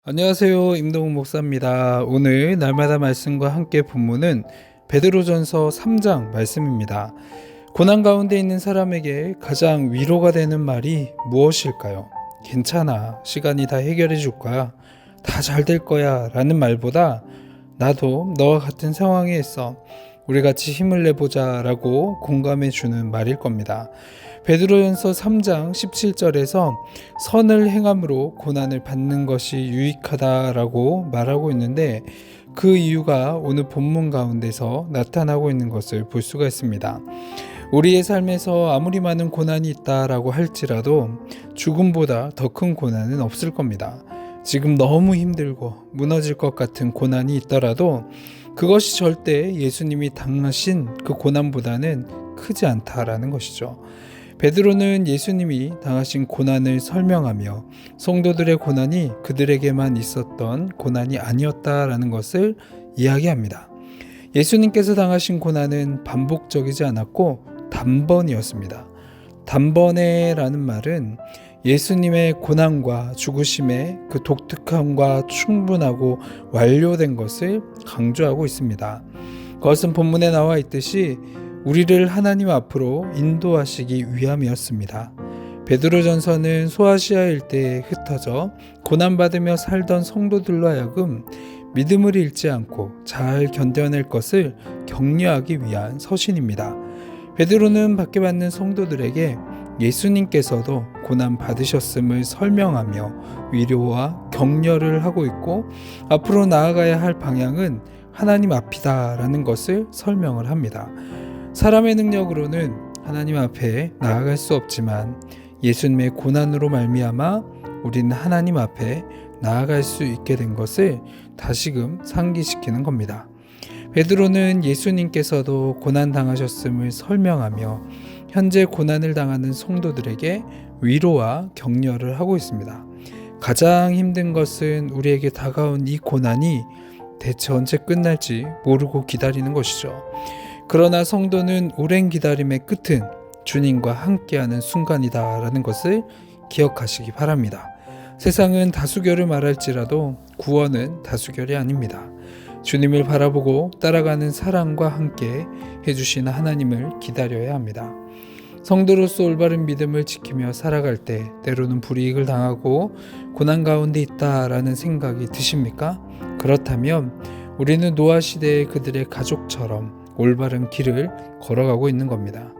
안녕하세요. 임동욱 목사입니다. 오늘 날마다 말씀과 함께 본문은 베드로전서 3장 말씀입니다. 고난 가운데 있는 사람에게 가장 위로가 되는 말이 무엇일까요? 괜찮아. 시간이 다 해결해 줄 거야. 다 잘 될 거야. 라는 말보다 나도 너와 같은 상황에 있어. 우리 같이 힘을 내보자 라고 공감해 주는 말일 겁니다. 베드로전서 3장 17절에서 선을 행함으로 고난을 받는 것이 유익하다라고 말하고 있는데 그 이유가 오늘 본문 가운데서 나타나고 있는 것을 볼 수가 있습니다. 우리의 삶에서 아무리 많은 고난이 있다라고 할지라도 죽음보다 더 큰 고난은 없을 겁니다. 지금 너무 힘들고 무너질 것 같은 고난이 있더라도 그것이 절대 예수님이 당하신 그 고난보다는 크지 않다라는 것이죠. 베드로는 예수님이 당하신 고난을 설명하며 성도들의 고난이 그들에게만 있었던 고난이 아니었다라는 것을 이야기합니다. 예수님께서 당하신 고난은 반복적이지 않았고 단번이었습니다. 단번에라는 말은 예수님의 고난과 죽으심의 그 독특함과 충분하고 완료된 것을 강조하고 있습니다. 그것은 본문에 나와 있듯이 우리를 하나님 앞으로 인도하시기 위함이었습니다. 베드로전서는 소아시아 일대에 흩어져 고난받으며 살던 성도들로 하여금 믿음을 잃지 않고 잘 견뎌낼 것을 격려하기 위한 서신입니다. 베드로는 받게 성도들에게 예수님께서도 고난 받으셨음을 설명하며 위로와 격려를 하고 있고 앞으로 나아가야 할 방향은 하나님 앞이다라는 것을 설명을 합니다. 사람의 능력으로는 하나님 앞에 나아갈 수 없지만 예수님의 고난으로 말미암아 우리는 하나님 앞에 나아갈 수 있게 된 것을 다시금 상기시키는 겁니다. 베드로는 예수님께서도 고난 당하셨음을 설명하며 현재 고난을 당하는 성도들에게 위로와 격려를 하고 있습니다. 가장 힘든 것은 우리에게 다가온 이 고난이 대체 언제 끝날지 모르고 기다리는 것이죠. 그러나 성도는 오랜 기다림의 끝은 주님과 함께하는 순간이다라는 것을 기억하시기 바랍니다. 세상은 다수결을 말할지라도 구원은 다수결이 아닙니다. 주님을 바라보고 따라가는 사랑과 함께 해주시는 하나님을 기다려야 합니다. 성도로서 올바른 믿음을 지키며 살아갈 때 때로는 불이익을 당하고 고난 가운데 있다라는 생각이 드십니까? 그렇다면 우리는 노아 시대의 그들의 가족처럼 올바른 길을 걸어가고 있는 겁니다.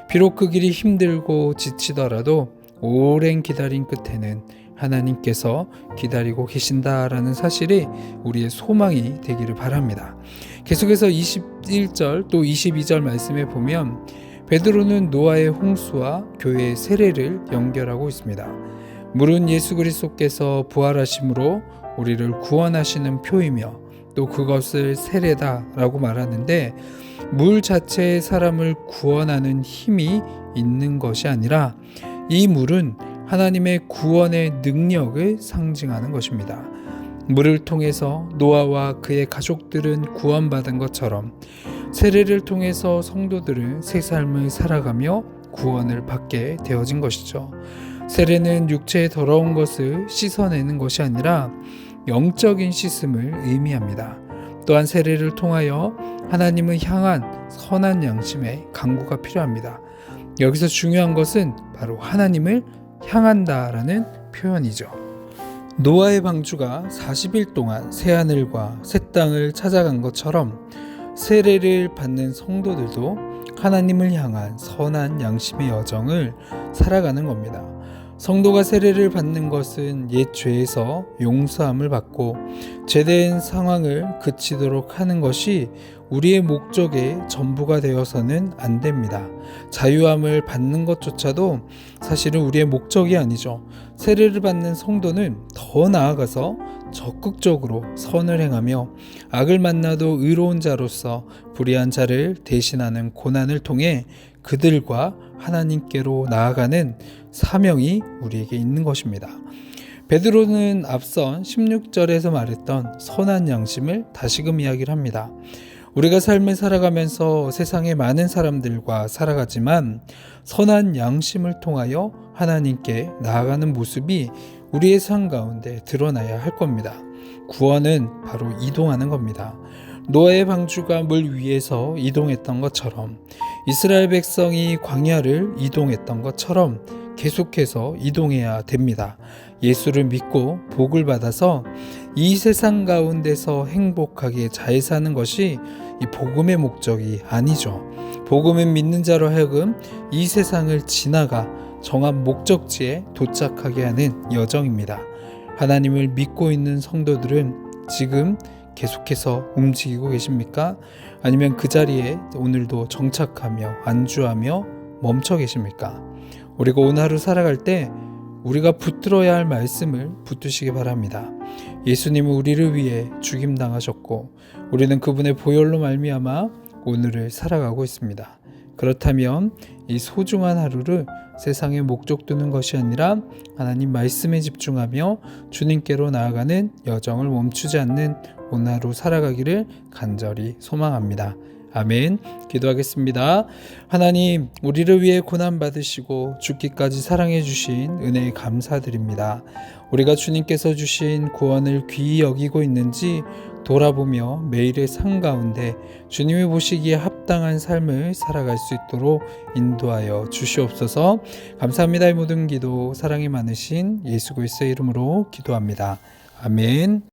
비록 그 길이 힘들고 지치더라도 오랜 기다림 끝에는 하나님께서 기다리고 계신다라는 사실이 우리의 소망이 되기를 바랍니다. 계속해서 21절 또 22절 말씀에 보면 베드로는 노아의 홍수와 교회의 세례를 연결하고 있습니다. 물은 예수 그리스도께서 부활하심으로 우리를 구원하시는 표이며 또 그것을 세례다라고 말하는데 물 자체에 사람을 구원하는 힘이 있는 것이 아니라 이 물은 하나님의 구원의 능력을 상징하는 것입니다. 물을 통해서 노아와 그의 가족들은 구원받은 것처럼 세례를 통해서 성도들은 새 삶을 살아가며 구원을 받게 되어진 것이죠. 세례는 육체의 더러운 것을 씻어내는 것이 아니라 영적인 씻음을 의미합니다. 또한 세례를 통하여 하나님을 향한 선한 양심의 강구가 필요합니다. 여기서 중요한 것은 바로 하나님을 향한다라는 표현이죠. 노아의 방주가 40일 동안 새하늘과 새 땅을 찾아간 것처럼 세례를 받는 성도들도 하나님을 향한 선한 양심의 여정을 살아가는 겁니다. 성도가 세례를 받는 것은 옛 죄에서 용서함을 받고 죄된 상황을 그치도록 하는 것이 우리의 목적의 전부가 되어서는 안 됩니다. 자유함을 받는 것조차도 사실은 우리의 목적이 아니죠. 세례를 받는 성도는 더 나아가서 적극적으로 선을 행하며 악을 만나도 의로운 자로서 불의한 자를 대신하는 고난을 통해 그들과 하나님께로 나아가는 사명이 우리에게 있는 것입니다. 베드로는 앞선 16절에서 말했던 선한 양심을 다시금 이야기를 합니다. 우리가 삶을 살아가면서 세상의 많은 사람들과 살아가지만 선한 양심을 통하여 하나님께 나아가는 모습이 우리의 삶 가운데 드러나야 할 겁니다. 구원은 바로 이동하는 겁니다. 노아의 방주가 물 위에서 이동했던 것처럼, 이스라엘 백성이 광야를 이동했던 것처럼 계속해서 이동해야 됩니다. 예수를 믿고 복을 받아서 이 세상 가운데서 행복하게 잘 사는 것이 이 복음의 목적이 아니죠. 복음은 믿는 자로 하여금 이 세상을 지나가 정한 목적지에 도착하게 하는 여정입니다. 하나님을 믿고 있는 성도들은 지금 계속해서 움직이고 계십니까? 아니면 그 자리에 오늘도 정착하며 안주하며 멈춰 계십니까? 우리가 오늘 하루 살아갈 때 우리가 붙들어야 할 말씀을 붙드시기 바랍니다. 예수님은 우리를 위해 죽임당하셨고 우리는 그분의 보혈로 말미암아 오늘을 살아가고 있습니다. 그렇다면 이 소중한 하루를 세상에 목적 두는 것이 아니라 하나님 말씀에 집중하며 주님께로 나아가는 여정을 멈추지 않는 오늘 하루 살아가기를 간절히 소망합니다. 아멘. 기도하겠습니다. 하나님, 우리를 위해 고난 받으시고 죽기까지 사랑해 주신 은혜에 감사드립니다. 우리가 주님께서 주신 구원을 귀히 여기고 있는지 돌아보며 매일의 삶 가운데 주님이 보시기에 합당한 삶을 살아갈 수 있도록 인도하여 주시옵소서. 감사합니다. 이 모든 기도 사랑이 많으신 예수 그리스도의 이름으로 기도합니다. 아멘.